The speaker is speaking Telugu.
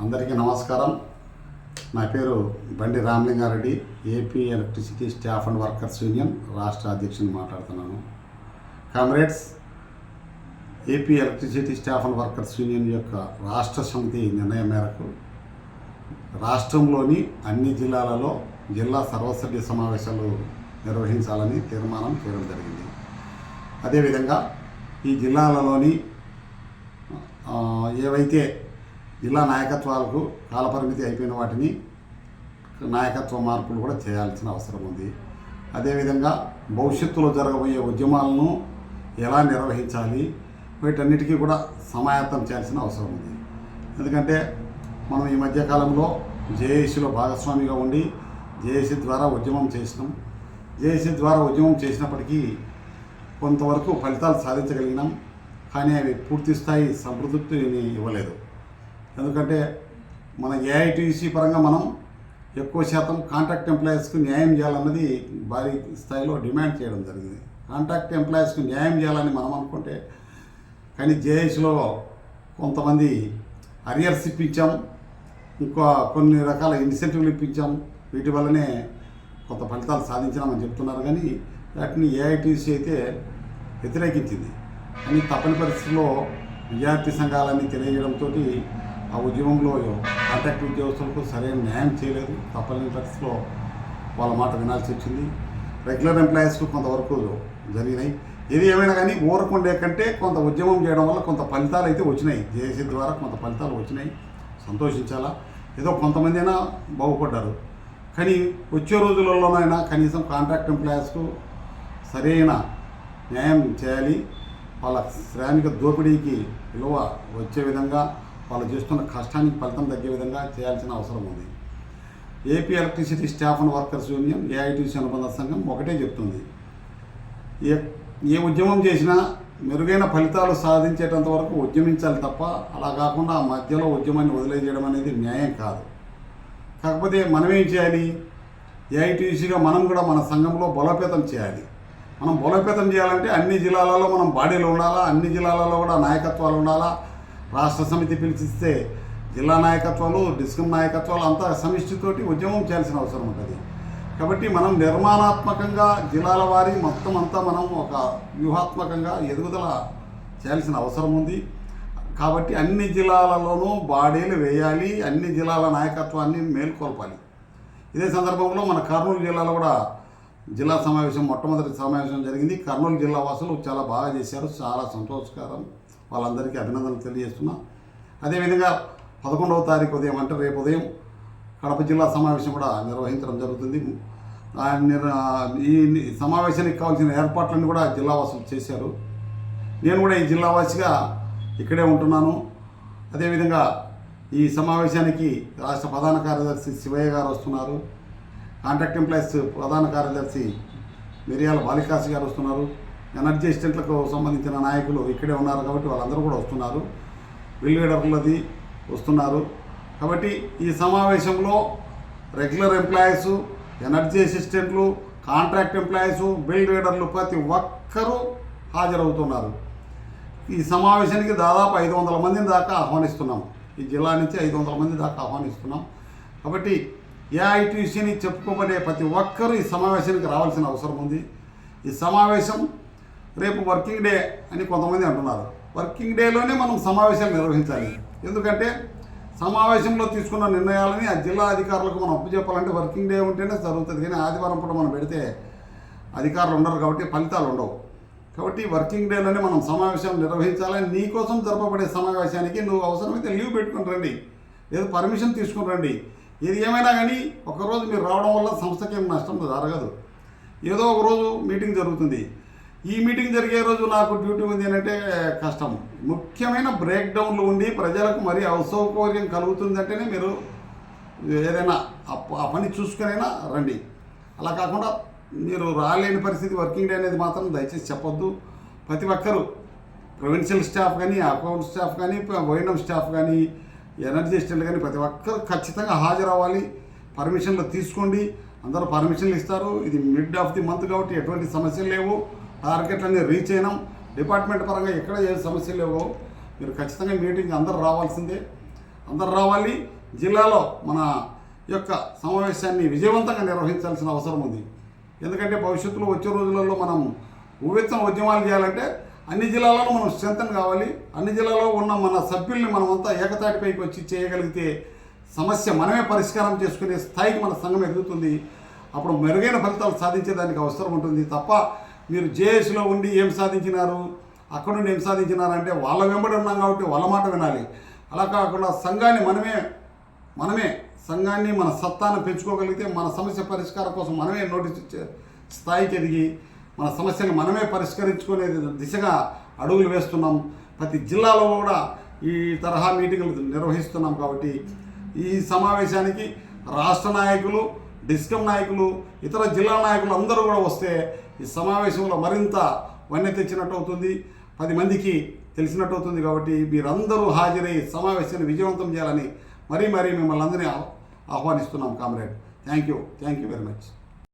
అందరికీ నమస్కారం. నా పేరు Bandi Ramalinga Reddy, AP electricity staff and workers union రాష్ట్ర అధ్యక్షుని మాట్లాడుతున్నాను. Comrades, AP electricity staff and workers union యొక్క రాష్ట్ర సమితి నిర్ణయం మేరకు రాష్ట్రంలోని అన్ని జిల్లాలలో జిల్లా సర్వసభ్య సమావేశాలు నిర్వహించాలని తీర్మానం చేయడం జరిగింది. అదేవిధంగా ఈ జిల్లాలలోని ఏవైతే జిల్లా నాయకత్వాలకు కాలపరిమితి అయిపోయిన వాటిని నాయకత్వ మార్పులు కూడా చేయాల్సిన అవసరం ఉంది. అదేవిధంగా భవిష్యత్తులో జరగబోయే ఉద్యమాలను ఎలా నిర్వహించాలి, వీటన్నిటికీ కూడా సమాయత్తం చేయాల్సిన అవసరం ఉంది. ఎందుకంటే మనం ఈ మధ్యకాలంలో జేఏసీలో భాగస్వామిగా ఉండి జేఏసీ ద్వారా ఉద్యమం చేసినాం. జేఏసీ ద్వారా ఉద్యమం చేసినప్పటికీ కొంతవరకు ఫలితాలు సాధించగలిగినాం, కానీ అవి పూర్తి స్థాయి సంతృప్తిని ఇవ్వలేదు. ఎందుకంటే మన ఏఐటీసీ పరంగా మనం ఎక్కువ శాతం కాంట్రాక్ట్ ఎంప్లాయీస్కి న్యాయం చేయాలన్నది భారీ స్థాయిలో డిమాండ్ చేయడం జరిగింది. కాంట్రాక్ట్ ఎంప్లాయీస్కి న్యాయం చేయాలని మనం అనుకుంటే, కానీ జేఏసీలో కొంతమంది అరియర్స్ ఇప్పించాం, ఇంకా కొన్ని రకాల ఇన్సెంటివ్లు ఇప్పించాం, వీటి వల్లనే కొంత ఫలితాలు సాధించినామని చెప్తున్నారు. కానీ వాటిని ఏఐటీసీ అయితే వ్యతిరేకించింది. కానీ తప్పని పరిస్థితుల్లో విద్యార్థి సంఘాలన్నీ తెలియజేయడంతో ఆ ఉద్యమంలో కాంట్రాక్ట్ ఉద్యోగస్తులకు సరైన న్యాయం చేయలేదు. తప్పని పరిస్థితిలో వాళ్ళ మాట వినాల్సి వచ్చింది. రెగ్యులర్ ఎంప్లాయీస్కు కొంతవరకు జరిగినాయి. ఏది ఏమైనా కానీ ఊరకుండే కంటే కొంత ఉద్యమం చేయడం వల్ల కొంత ఫలితాలు అయితే వచ్చినాయి. జేఏసీ ద్వారా కొంత ఫలితాలు వచ్చినాయి, సంతోషించాలా. ఏదో కొంతమంది అయినా బాగుపడ్డారు. కానీ వచ్చే రోజులలోనైనా కనీసం కాంట్రాక్ట్ ఎంప్లాయీస్కు సరైన న్యాయం చేయాలి. వాళ్ళ శ్రామిక దోపిడీకి విలువ వచ్చే విధంగా, వాళ్ళు చేస్తున్న కష్టానికి ఫలితం తగ్గే విధంగా చేయాల్సిన అవసరం ఉంది. AP electricity staff and workers union, AITC అనుబంధ సంఘం ఒకటే చెప్తుంది, ఏ ఉద్యమం చేసినా మెరుగైన ఫలితాలు సాధించేటంత వరకు ఉద్యమించాలి తప్ప అలా కాకుండా ఆ మధ్యలో ఉద్యమాన్ని వదిలేయడం అనేది న్యాయం కాదు. కాకపోతే మనమేం చేయాలి? ఏఐటీసీగా మనం కూడా మన సంఘంలో బలోపేతం చేయాలి. మనం బలోపేతం చేయాలంటే అన్ని జిల్లాలలో మనం బాడీలు ఉండాలా, అన్ని జిల్లాలలో కూడా నాయకత్వాలు ఉండాలా. రాష్ట్ర సమితి పిలిచిస్తే జిల్లా నాయకత్వాలు, డిస్కమ్ నాయకత్వాలు అంతా సమిష్టితోటి ఉద్యమం చేయాల్సిన అవసరం ఉంటుంది. కాబట్టి మనం నిర్మాణాత్మకంగా జిల్లాల వారి మొత్తం అంతా మనం ఒక వ్యూహాత్మకంగా ఎదుగుదల చేయాల్సిన అవసరం ఉంది. కాబట్టి అన్ని జిల్లాలలోనూ బాడీలు వేయాలి, అన్ని జిల్లాల నాయకత్వాన్ని మేల్కొల్పాలి. ఇదే సందర్భంలో మన కర్నూలు జిల్లాలో కూడా జిల్లా సమావేశం, మొట్టమొదటి సమావేశం జరిగింది. కర్నూలు జిల్లా వాసులు చాలా బాగా చేశారు, చాలా సంతోషకరం. వాళ్ళందరికీ అభినందనలు తెలియజేస్తున్నా. అదేవిధంగా 11వ తారీఖు ఉదయం అంటే రేపు ఉదయం కడప జిల్లా సమావేశం కూడా నిర్వహించడం జరుగుతుంది. ఈ సమావేశానికి కావాల్సిన ఏర్పాట్లన్నీ కూడా జిల్లా వాసులు చేశారు. నేను కూడా ఈ జిల్లావాసిగా ఇక్కడే ఉంటున్నాను. అదేవిధంగా ఈ సమావేశానికి రాష్ట్ర ప్రధాన కార్యదర్శి శివయ్య గారు వస్తున్నారు. కాంట్రాక్ట్ ఎంప్లాయీస్ ప్రధాన కార్యదర్శి మిరియాల బాలికాసి గారు వస్తున్నారు. ఎనర్జీ అసిస్టెంట్లకు సంబంధించిన నాయకులు ఇక్కడే ఉన్నారు కాబట్టి వాళ్ళందరూ కూడా వస్తున్నారు. బిల్ లీడర్లది వస్తున్నారు. కాబట్టి ఈ సమావేశంలో రెగ్యులర్ ఎంప్లాయీసు, ఎనర్జీ అసిస్టెంట్లు, కాంట్రాక్ట్ ఎంప్లాయీసు, బిల్ లీడర్లు ప్రతి ఒక్కరూ హాజరవుతున్నారు. ఈ సమావేశానికి దాదాపు 500 మందిని దాకా ఆహ్వానిస్తున్నాం. ఈ జిల్లా నుంచి 500 మంది దాకా ఆహ్వానిస్తున్నాం. కాబట్టి ఏఐటీసీని చెప్పుకోబడే ప్రతి ఒక్కరూ ఈ సమావేశానికి రావాల్సిన అవసరం ఉంది. ఈ సమావేశం రేపు వర్కింగ్ డే అని కొంతమంది అంటున్నారు. వర్కింగ్ డేలోనే మనం సమావేశాలు నిర్వహించాలి. ఎందుకంటే సమావేశంలో తీసుకున్న నిర్ణయాలని ఆ జిల్లా అధికారులకు మనం అప్పచెప్పాలంటే వర్కింగ్ డే ఉంటేనే జరుగుతుంది. కానీ ఆదివారం పూట మనం పెడితే అధికారులు ఉండరు కాబట్టి ఫలితాలు ఉండవు. కాబట్టి వర్కింగ్ డేలోనే మనం సమావేశం నిర్వహించాలని, నీకోసం జరపబడే సమావేశానికి నువ్వు అవసరమైతే లీవ్ పెట్టుకుని రండి, లేదు పర్మిషన్ తీసుకుని రండి. ఏది ఏమైనా కానీ ఒకరోజు మీరు రావడం వల్ల సంస్థకి ఏం నష్టం జరగదు. ఏదో ఒక రోజు మీటింగ్ జరుగుతుంది. ఈ మీటింగ్ జరిగే రోజు నాకు డ్యూటీ ఉంది అంటే కష్టం. ముఖ్యమైన బ్రేక్ డౌన్లు ఉండి ప్రజలకు మరీ అసౌకర్యం కలుగుతుందంటేనే మీరు ఏదైనా ఆ పని చూసుకునైనా రండి. అలా కాకుండా మీరు రాలేని పరిస్థితి వర్కింగ్ డే అనేది మాత్రం దయచేసి చెప్పొద్దు. ప్రతి ఒక్కరూ ప్రొవిన్షియల్ స్టాఫ్ కానీ, అకౌంట్ స్టాఫ్ కానీ, వైఎన్ఎం స్టాఫ్ కానీ, ఎనర్జీ అసిస్టెంట్ కానీ ప్రతి ఒక్కరు ఖచ్చితంగా హాజరవ్వాలి. పర్మిషన్లు తీసుకోండి. అందరూ పర్మిషన్లు ఇస్తారు. ఇది మిడ్ ఆఫ్ ది మంత్ కాబట్టి ఎటువంటి సమస్యలు లేవు. టార్గెట్లన్నీ రీచ్ అయినాం. డిపార్ట్మెంట్ పరంగా ఎక్కడ ఏ సమస్యలు లేవో మీరు ఖచ్చితంగా మీటింగ్ అందరూ రావాల్సిందే. అందరు రావాలి. జిల్లాలో మన యొక్క సమావేశాన్ని విజయవంతంగా నిర్వహించాల్సిన అవసరం ఉంది. ఎందుకంటే భవిష్యత్తులో వచ్చే రోజులలో మనం ఉవ్వెత్తున ఉద్యమాలు చేయాలంటే అన్ని జిల్లాలలో మనం స్ట్రెంతన్ కావాలి. అన్ని జిల్లాలో ఉన్న మన సభ్యుల్ని మనమంతా ఏకతాటిపైకి వచ్చి చేయగలిగితే సమస్య మనమే పరిష్కారం చేసుకునే స్థాయికి మన సంఘం ఎదుగుతుంది. అప్పుడు మెరుగైన ఫలితాలు సాధించేదానికి అవసరం ఉంటుంది తప్ప మీరు జేఏసీలో ఉండి ఏం సాధించినారు, అక్కడ నుండి ఏం సాధించినారంటే వాళ్ళ వెంబడి ఉన్నాం కాబట్టి వాళ్ళ మాట వినాలి. అలా కాకుండా సంఘాన్ని మనమే సంఘాన్ని మన సత్తాను పెంచుకోగలిగితే మన సమస్య పరిష్కారం కోసం మనమే నోటీస్ ఇచ్చే స్థాయికి ఎదిగి మన సమస్యను మనమే పరిష్కరించుకునే దిశగా అడుగులు వేస్తున్నాం. ప్రతి జిల్లాలో కూడా ఈ తరహా మీటింగులు నిర్వహిస్తున్నాం. కాబట్టి ఈ సమావేశానికి రాష్ట్ర నాయకులు, డిస్కమ్ నాయకులు, ఇతర జిల్లా నాయకులు అందరూ కూడా వస్తే ఈ సమావేశంలో మరింత వన్నె తెచ్చినట్టు అవుతుంది, 10 మందికి తెలిసినట్టు అవుతుంది. కాబట్టి మీరందరూ హాజరై సమావేశాన్ని విజయవంతం చేయాలని మరీ మిమ్మల్ని అందరినీ ఆహ్వానిస్తున్నాం comrade. Thank you very much.